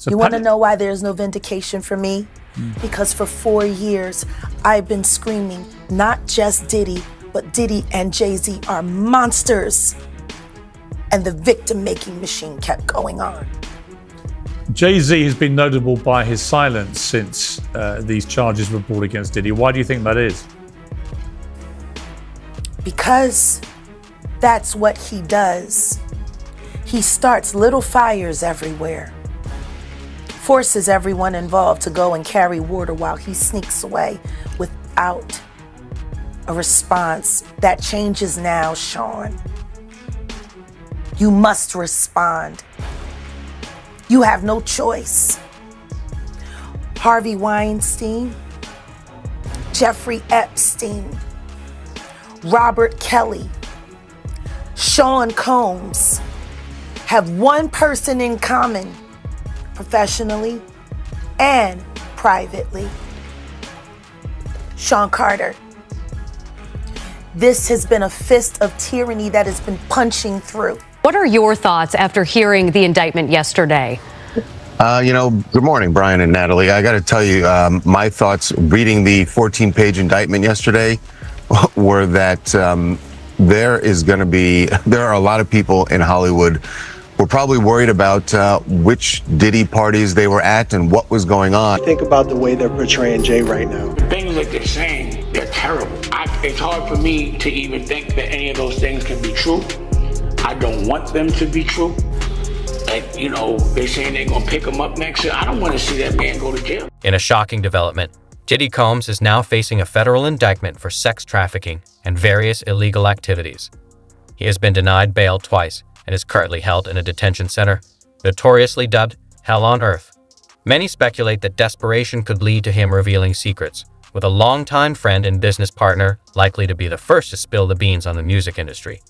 You want to know why there's no vindication for me? Because for 4 years, I've been screaming, not just Diddy, but Diddy and Jay-Z are monsters. And the victim-making machine kept going on. Jay-Z has been notable by his silence since these charges were brought against Diddy. Why do you think that is? Because that's what he does. He starts little fires everywhere, forces everyone involved to go and carry water while he sneaks away without a response. That changes now, Sean. You must respond. You have no choice. Harvey Weinstein, Jeffrey Epstein, Robert Kelly, Sean Combs have one person in common, professionally and privately. Sean Carter. This has been a fist of tyranny that has been punching through. What are your thoughts after hearing the indictment yesterday? Good morning, Brian and Natalie. I got to tell you, my thoughts reading the 14-page indictment yesterday were that there are a lot of people in Hollywood who are probably worried about which Diddy parties they were at and what was going on. Think about the way they're portraying Jay right now. The things that they're saying, they're terrible. It's hard for me to even think that any of those things can be true. I don't want them to be true. They're saying they're going to pick him up next year. I don't want to see that man go to jail. In a shocking development, Diddy Combs is now facing a federal indictment for sex trafficking and various illegal activities. He has been denied bail twice and is currently held in a detention center, notoriously dubbed Hell on Earth. Many speculate that desperation could lead to him revealing secrets, with a longtime friend and business partner likely to be the first to spill the beans on the music industry.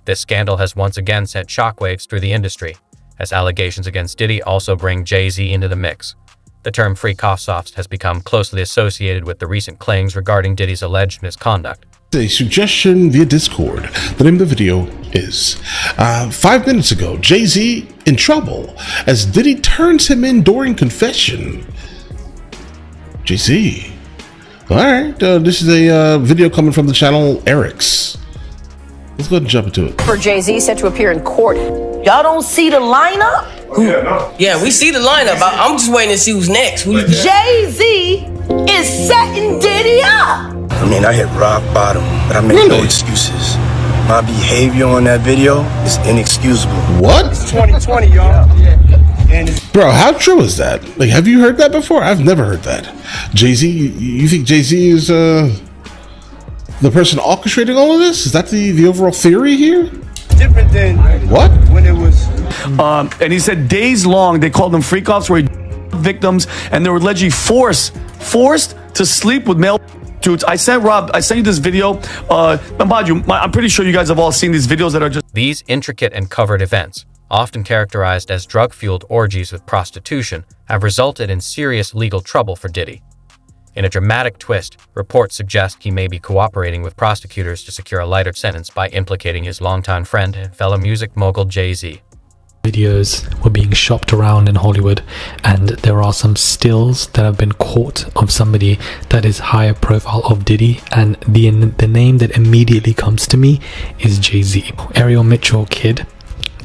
This scandal has once again sent shockwaves through the industry, as allegations against Diddy also bring Jay-Z into the mix. The term freak offs has become closely associated with the recent claims regarding Diddy's alleged misconduct. A suggestion via Discord. The name of the video is 5 minutes ago, Jay-Z in trouble as Diddy turns him in during confession. Jay-Z. All right, this is a video coming from the channel Eric's. Let's go ahead and jump into it. For Jay-Z set to appear in court. Y'all don't see the lineup? Yeah, we see the lineup. I'm just waiting to see who's next. Jay-Z is setting Diddy up. I mean, I hit rock bottom, but I make no excuses. My behavior on that video is inexcusable. What? It's 2020, y'all. Bro, how true is that? Like, have you heard that before? I've never heard that. Jay-Z, you think Jay-Z is the person orchestrating all of this? Is that the overall theory here? Different than what? When it was. And he said days long, they called them freak offs where he victims and they were allegedly forced to sleep with male dudes. I sent you this video. I'm pretty sure you guys have all seen these videos that are just... These intricate and covered events, often characterized as drug-fueled orgies with prostitution, have resulted in serious legal trouble for Diddy. In a dramatic twist, reports suggest he may be cooperating with prosecutors to secure a lighter sentence by implicating his longtime friend and fellow music mogul Jay-Z. Videos were being shopped around in Hollywood, and there are some stills that have been caught of somebody that is higher profile of Diddy, and the name that immediately comes to me is Jay-Z. Ariel Mitchell Kidd,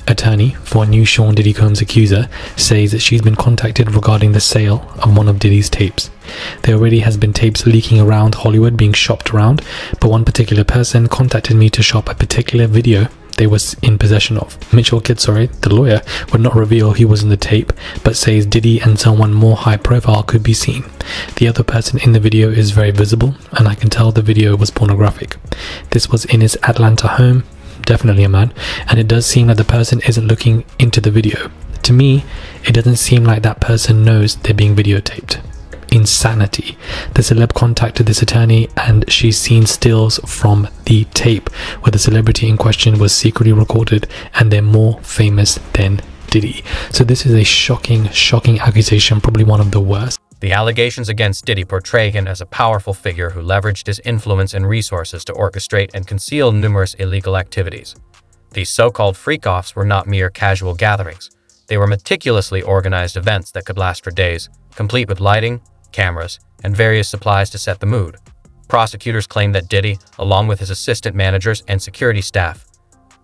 attorney for a new Sean Diddy Combs accuser, says that she's been contacted regarding the sale of one of Diddy's tapes. There already has been tapes leaking around Hollywood being shopped around, but one particular person contacted me to shop a particular video they was in possession of. Mitchell Kidd, the lawyer, would not reveal he was in the tape, but says Diddy and someone more high profile could be seen. The other person in the video is very visible, and I can tell the video was pornographic. This was in his Atlanta home, definitely a man, and it does seem like the person isn't looking into the video. To me, it doesn't seem like that person knows they're being videotaped. Insanity. The celeb contacted this attorney and she's seen stills from the tape where the celebrity in question was secretly recorded, and they're more famous than Diddy. So this is a shocking accusation, probably one of the worst. The allegations against Diddy portray him as a powerful figure who leveraged his influence and resources to orchestrate and conceal numerous illegal activities. These so-called freak-offs were not mere casual gatherings. They were meticulously organized events that could last for days, complete with lighting, cameras, and various supplies to set the mood. Prosecutors claim that Diddy, along with his assistant managers and security staff,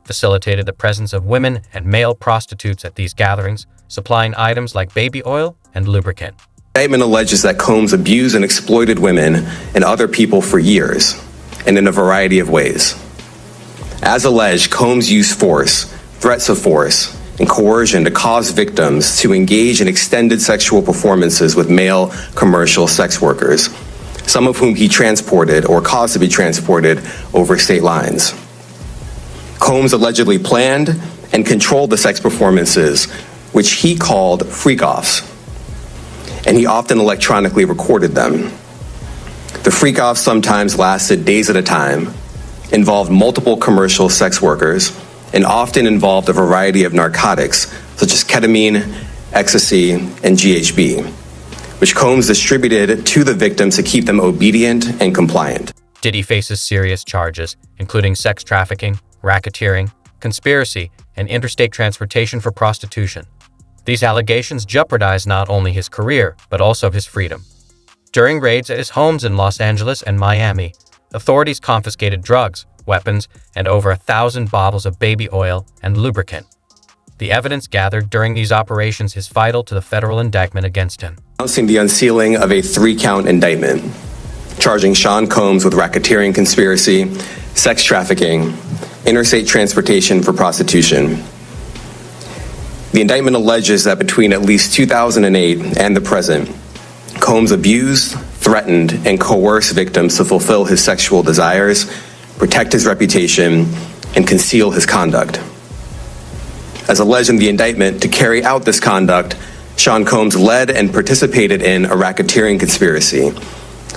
facilitated the presence of women and male prostitutes at these gatherings, supplying items like baby oil and lubricant. The indictment alleges that Combs abused and exploited women and other people for years, and in a variety of ways. As alleged, Combs used force, threats of force, and coercion to cause victims to engage in extended sexual performances with male commercial sex workers, some of whom he transported or caused to be transported over state lines. Combs allegedly planned and controlled the sex performances, which he called freak-offs, and he often electronically recorded them. The freak-offs sometimes lasted days at a time, involved multiple commercial sex workers, and often involved a variety of narcotics such as ketamine, ecstasy, and GHB, which Combs distributed to the victims to keep them obedient and compliant. Diddy faces serious charges, including sex trafficking, racketeering, conspiracy, and interstate transportation for prostitution. These allegations jeopardize not only his career, but also his freedom. During raids at his homes in Los Angeles and Miami, authorities confiscated drugs, weapons, and over 1,000 bottles of baby oil and lubricant. The evidence gathered during these operations is vital to the federal indictment against him. Announcing the unsealing of a 3-count indictment, charging Sean Combs with racketeering conspiracy, sex trafficking, interstate transportation for prostitution. The indictment alleges that between at least 2008 and the present, Combs abused, threatened, and coerced victims to fulfill his sexual desires, protect his reputation, and conceal his conduct. As alleged in the indictment, to carry out this conduct, Sean Combs led and participated in a racketeering conspiracy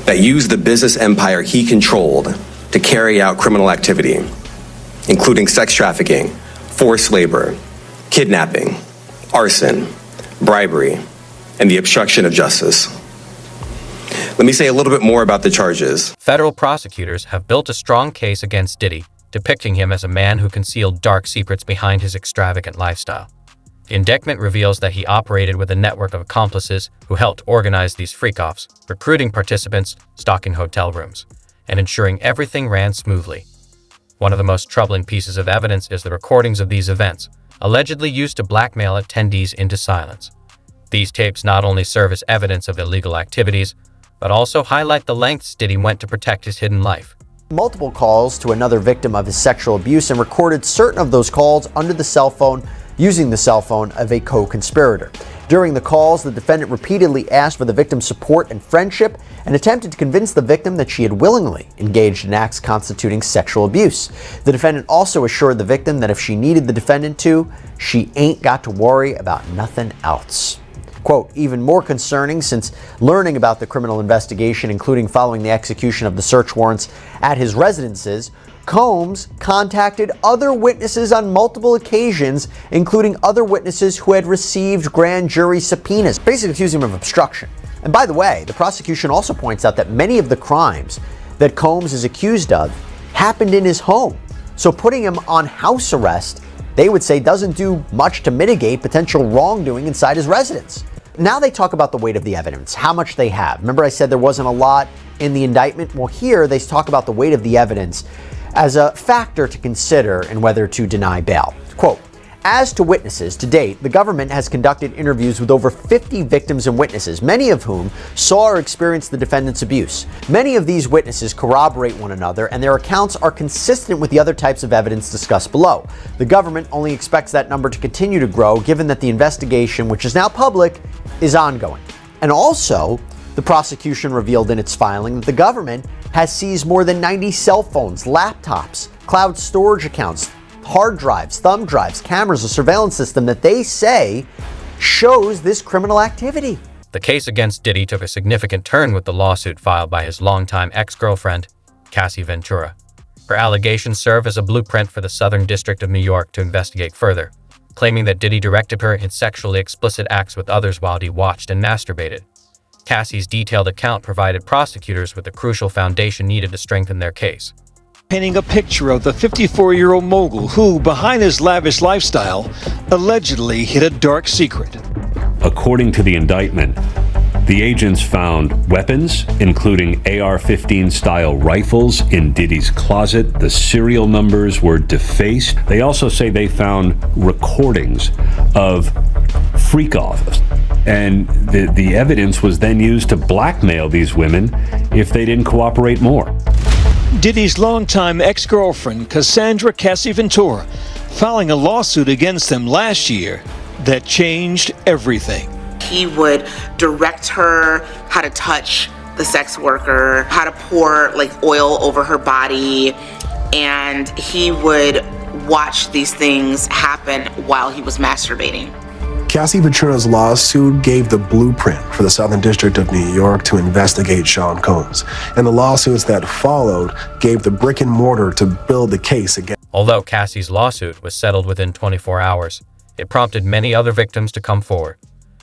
that used the business empire he controlled to carry out criminal activity, including sex trafficking, forced labor, kidnapping, arson, bribery, and the obstruction of justice. Let me say a little bit more about the charges. Federal prosecutors have built a strong case against Diddy, depicting him as a man who concealed dark secrets behind his extravagant lifestyle. The indictment reveals that he operated with a network of accomplices who helped organize these freak-offs, recruiting participants, stocking hotel rooms, and ensuring everything ran smoothly. One of the most troubling pieces of evidence is the recordings of these events, allegedly used to blackmail attendees into silence. These tapes not only serve as evidence of illegal activities, but also highlight the lengths Diddy went to protect his hidden life. Multiple calls to another victim of his sexual abuse and recorded certain of those calls under the cell phone, using the cell phone of a co-conspirator. During the calls, the defendant repeatedly asked for the victim's support and friendship and attempted to convince the victim that she had willingly engaged in acts constituting sexual abuse. The defendant also assured the victim that if she needed the defendant to, she ain't got to worry about nothing else. Quote, even more concerning since learning about the criminal investigation, including following the execution of the search warrants at his residences, Combs contacted other witnesses on multiple occasions, including other witnesses who had received grand jury subpoenas, basically accusing him of obstruction. And by the way, the prosecution also points out that many of the crimes that Combs is accused of happened in his home. So putting him on house arrest, they would say, doesn't do much to mitigate potential wrongdoing inside his residence. Now they talk about the weight of the evidence, how much they have. Remember I said there wasn't a lot in the indictment? Well, here they talk about the weight of the evidence as a factor to consider in whether to deny bail. Quote, as to witnesses, to date, the government has conducted interviews with over 50 victims and witnesses, many of whom saw or experienced the defendant's abuse. Many of these witnesses corroborate one another, and their accounts are consistent with the other types of evidence discussed below. The government only expects that number to continue to grow, given that the investigation, which is now public, is ongoing. And also, the prosecution revealed in its filing that the government has seized more than 90 cell phones, laptops, cloud storage accounts, hard drives, thumb drives, cameras, a surveillance system that they say shows this criminal activity. The case against Diddy took a significant turn with the lawsuit filed by his longtime ex-girlfriend, Cassie Ventura. Her allegations serve as a blueprint for the Southern District of New York to investigate further, claiming that Diddy directed her in sexually explicit acts with others while he watched and masturbated. Cassie's detailed account provided prosecutors with the crucial foundation needed to strengthen their case. painting a picture of the 54-year-old mogul who, behind his lavish lifestyle, allegedly hid a dark secret. According to the indictment, the agents found weapons, including AR-15 style rifles, in Diddy's closet. The serial numbers were defaced. They also say they found recordings of freak-offs. And the evidence was then used to blackmail these women if they didn't cooperate more. Diddy's longtime ex-girlfriend, Cassandra Cassie Ventura, filing a lawsuit against them last year that changed everything. He would direct her how to touch the sex worker, how to pour like oil over her body, and he would watch these things happen while he was masturbating. Cassie Ventura's lawsuit gave the blueprint for the Southern District of New York to investigate Sean Combs, and the lawsuits that followed gave the brick and mortar to build the case again. Although Cassie's lawsuit was settled within 24 hours, it prompted many other victims to come forward.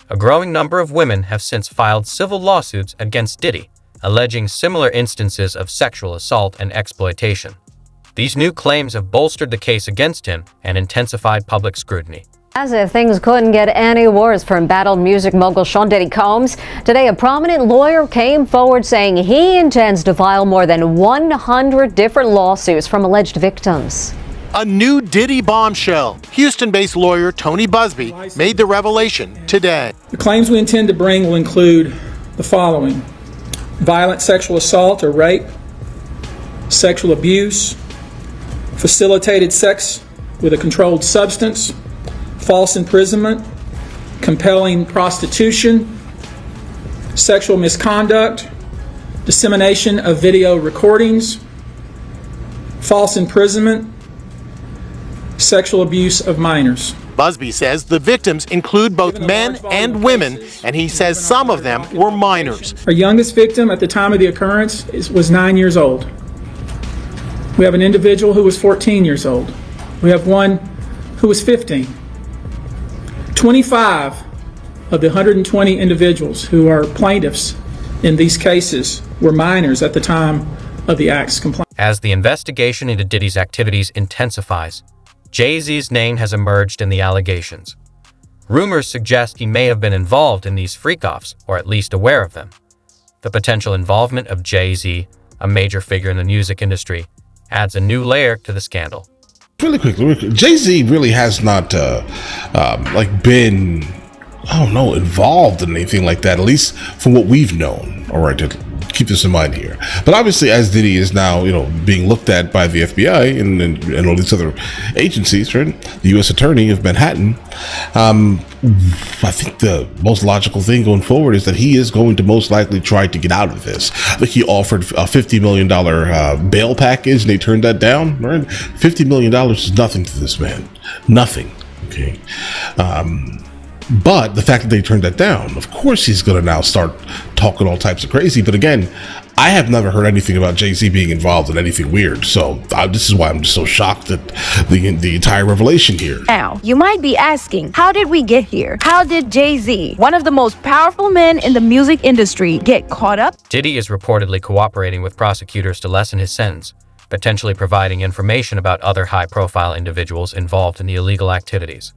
A growing number of women have since filed civil lawsuits against Diddy, alleging similar instances of sexual assault and exploitation. These new claims have bolstered the case against him and intensified public scrutiny. As if things couldn't get any worse for embattled music mogul Sean Diddy Combs, today a prominent lawyer came forward saying he intends to file more than 100 different lawsuits from alleged victims. A new Diddy bombshell. Houston-based lawyer Tony Busby made the revelation today. The claims we intend to bring will include the following: violent sexual assault or rape, sexual abuse, facilitated sex with a controlled substance, false imprisonment, compelling prostitution, sexual misconduct, dissemination of video recordings, false imprisonment, sexual abuse of minors. Busby says the victims include both men and women, and he says some of them were minors. Our youngest victim at the time of the occurrence was 9 years old. We have an individual who was 14 years old. We have one who was 15. 25 of the 120 individuals who are plaintiffs in these cases were minors at the time of the act's complaint. As the investigation into Diddy's activities intensifies, Jay-Z's name has emerged in the allegations. Rumors suggest he may have been involved in these freak-offs, or at least aware of them. The potential involvement of Jay-Z, a major figure in the music industry, adds a new layer to the scandal. Really quickly, Jay-Z really has not been, I don't know, involved in anything like that, at least from what we've known. All right, keep this in mind here. But obviously, as Diddy is now, being looked at by the FBI and all these other agencies, right? The U.S. Attorney of Manhattan. I think the most logical thing going forward is that he is going to most likely try to get out of this. I think he offered a $50 million bail package, and they turned that down. Right? $50 million is nothing to this man. Nothing. Okay. But the fact that they turned that down, of course he's going to now start talking all types of crazy. But again, I have never heard anything about Jay-Z being involved in anything weird. So this is why I'm just so shocked at the entire revelation here. Now, you might be asking, how did we get here? How did Jay-Z, one of the most powerful men in the music industry, get caught up? Diddy is reportedly cooperating with prosecutors to lessen his sentence, potentially providing information about other high-profile individuals involved in the illegal activities.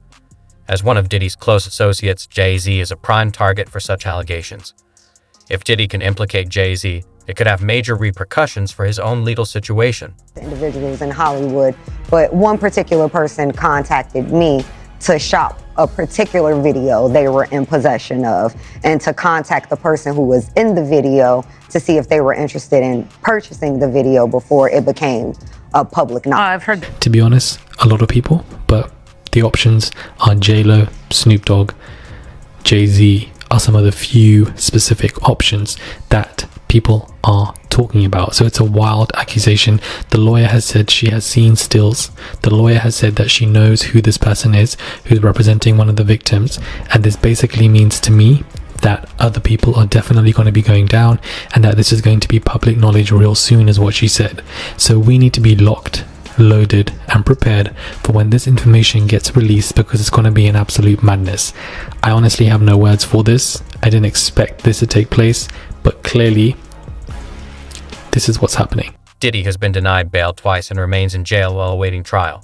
As one of Diddy's close associates, Jay-Z is a prime target for such allegations. If Diddy can implicate Jay-Z, it could have major repercussions for his own legal situation. Individuals in Hollywood, but one particular person contacted me to shop a particular video they were in possession of, and to contact the person who was in the video to see if they were interested in purchasing the video before it became a public knowledge. I've heard. To be honest, a lot of people, but the options are J-Lo, Snoop Dogg, Jay-Z are some of the few specific options that people are talking about. So it's a wild accusation. The lawyer has said she has seen stills. The lawyer has said that she knows who this person is, who's representing one of the victims. And this basically means to me that other people are definitely going to be going down, and that this is going to be public knowledge real soon, is what she said. So we need to be locked, loaded and prepared for when this information gets released, because it's going to be an absolute madness. I honestly have no words for this. I didn't expect this to take place, but clearly this is what's happening. Diddy has been denied bail twice and remains in jail while awaiting trial.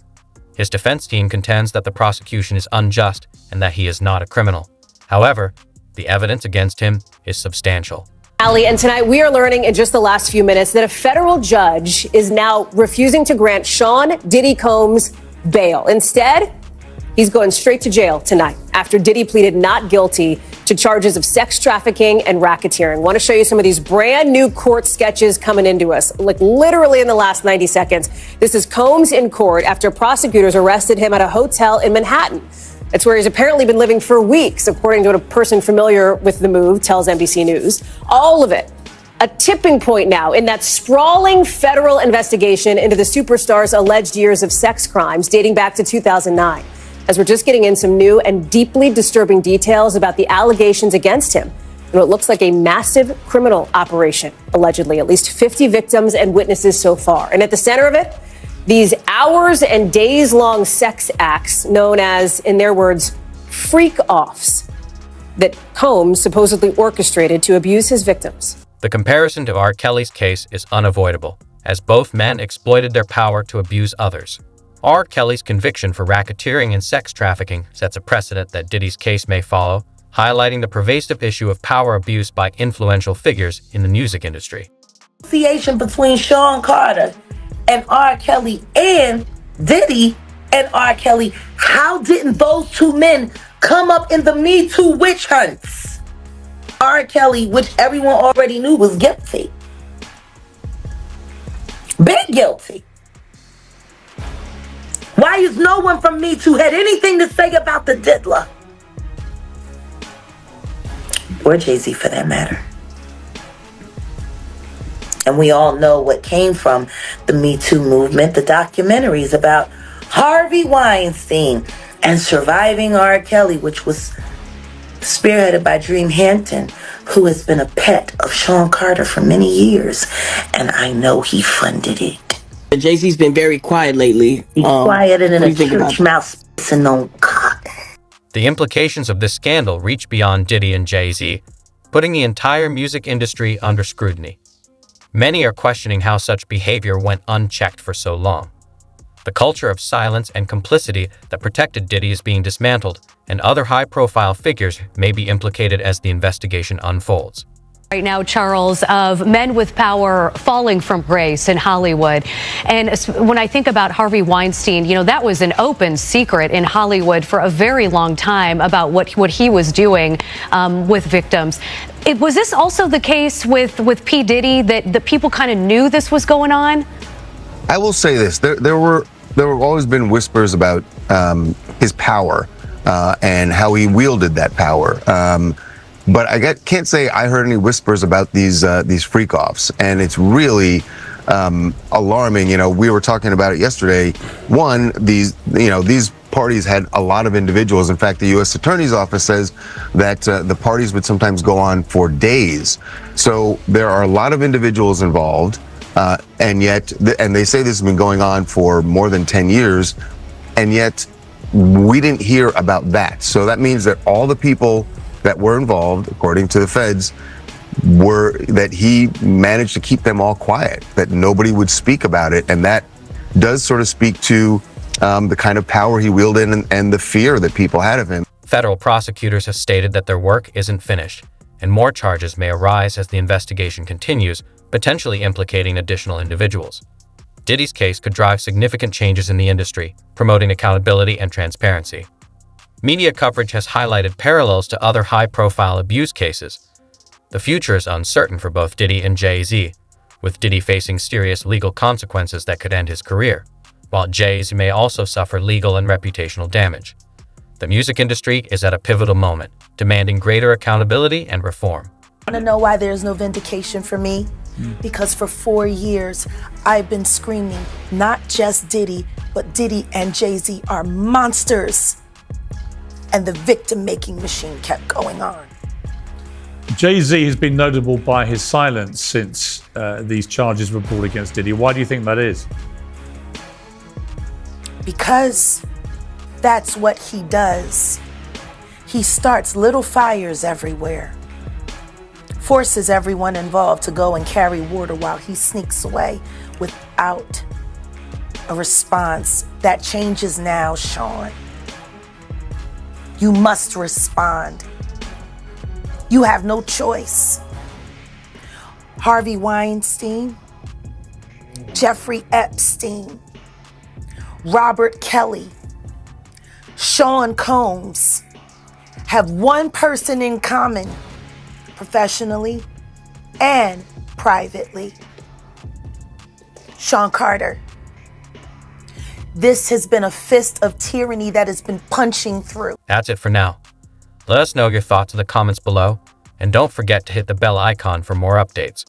His defense team contends that the prosecution is unjust and that he is not a criminal. However, the evidence against him is substantial. Ali, and tonight we are learning in just the last few minutes that a federal judge is now refusing to grant Sean Diddy Combs bail. Instead, he's going straight to jail tonight after Diddy pleaded not guilty to charges of sex trafficking and racketeering. I want to show you some of these brand new court sketches coming into us, like literally in the last 90 seconds. This is Combs in court after prosecutors arrested him at a hotel in Manhattan. It's where he's apparently been living for weeks, according to what a person familiar with the move tells NBC News. All of it a tipping point now in that sprawling federal investigation into the superstar's alleged years of sex crimes dating back to 2009. As we're just getting in some new and deeply disturbing details about the allegations against him and what looks like a massive criminal operation, allegedly. At least 50 victims and witnesses so far. And at the center of it, these hours and days-long sex acts known as, in their words, freak-offs that Combs supposedly orchestrated to abuse his victims. The comparison to R. Kelly's case is unavoidable, as both men exploited their power to abuse others. R. Kelly's conviction for racketeering and sex trafficking sets a precedent that Diddy's case may follow, highlighting the pervasive issue of power abuse by influential figures in the music industry. Association between Sean Carter and R. Kelly and Diddy and R. Kelly, how didn't those two men come up in the Me Too witch hunts? R. Kelly, which everyone already knew was guilty. Big guilty. Why is no one from Me Too had anything to say about the diddler? Or Jay-Z for that matter. And we all know what came from the Me Too movement, the documentaries about Harvey Weinstein and surviving R. Kelly, which was spearheaded by Dream Hampton, who has been a pet of Sean Carter for many years. And I know he funded it. Jay-Z's been very quiet lately. He's quiet and in a church mouse and on God. The implications of this scandal reach beyond Diddy and Jay-Z, putting the entire music industry under scrutiny. Many are questioning how such behavior went unchecked for so long. The culture of silence and complicity that protected Diddy is being dismantled, and other high-profile figures may be implicated as the investigation unfolds. Right now, Charles, of men with power falling from grace in Hollywood. And when I think about Harvey Weinstein, you know, that was an open secret in Hollywood for a very long time about what he was doing with victims. Was this also the case with P. Diddy, that people kind of knew this was going on? I will say this. There were always been whispers about his power and how he wielded that power. But I can't say I heard any whispers about these freak-offs, and it's really alarming. You know, we were talking about it yesterday. One, these parties had a lot of individuals. In fact, the U.S. Attorney's Office says that the parties would sometimes go on for days. So there are a lot of individuals involved, and yet, and they say this has been going on for more than 10 years, and yet we didn't hear about that. So that means that all the people that were involved, according to the feds, that he managed to keep them all quiet, that nobody would speak about it. And that does sort of speak to the kind of power he wielded and the fear that people had of him. Federal prosecutors have stated that their work isn't finished, and more charges may arise as the investigation continues, potentially implicating additional individuals. Diddy's case could drive significant changes in the industry, promoting accountability and transparency. Media coverage has highlighted parallels to other high-profile abuse cases. The future is uncertain for both Diddy and Jay-Z, with Diddy facing serious legal consequences that could end his career, while Jay-Z may also suffer legal and reputational damage. The music industry is at a pivotal moment, demanding greater accountability and reform. Want to know why there's no vindication for me? Because for 4 years, I've been screaming, not just Diddy, but Diddy and Jay-Z are monsters. And the victim-making machine kept going on. Jay-Z has been notable by his silence since these charges were brought against Diddy. Why do you think that is? Because that's what he does. He starts little fires everywhere. forces everyone involved to go and carry water while he sneaks away without a response. That changes now, Sean. You must respond. You have no choice. Harvey Weinstein, Jeffrey Epstein, Robert Kelly, Sean Combs have one person in common, professionally and privately. Sean Carter. This has been a fist of tyranny that has been punching through. That's it for now. Let us know your thoughts in the comments below, and don't forget to hit the bell icon for more updates.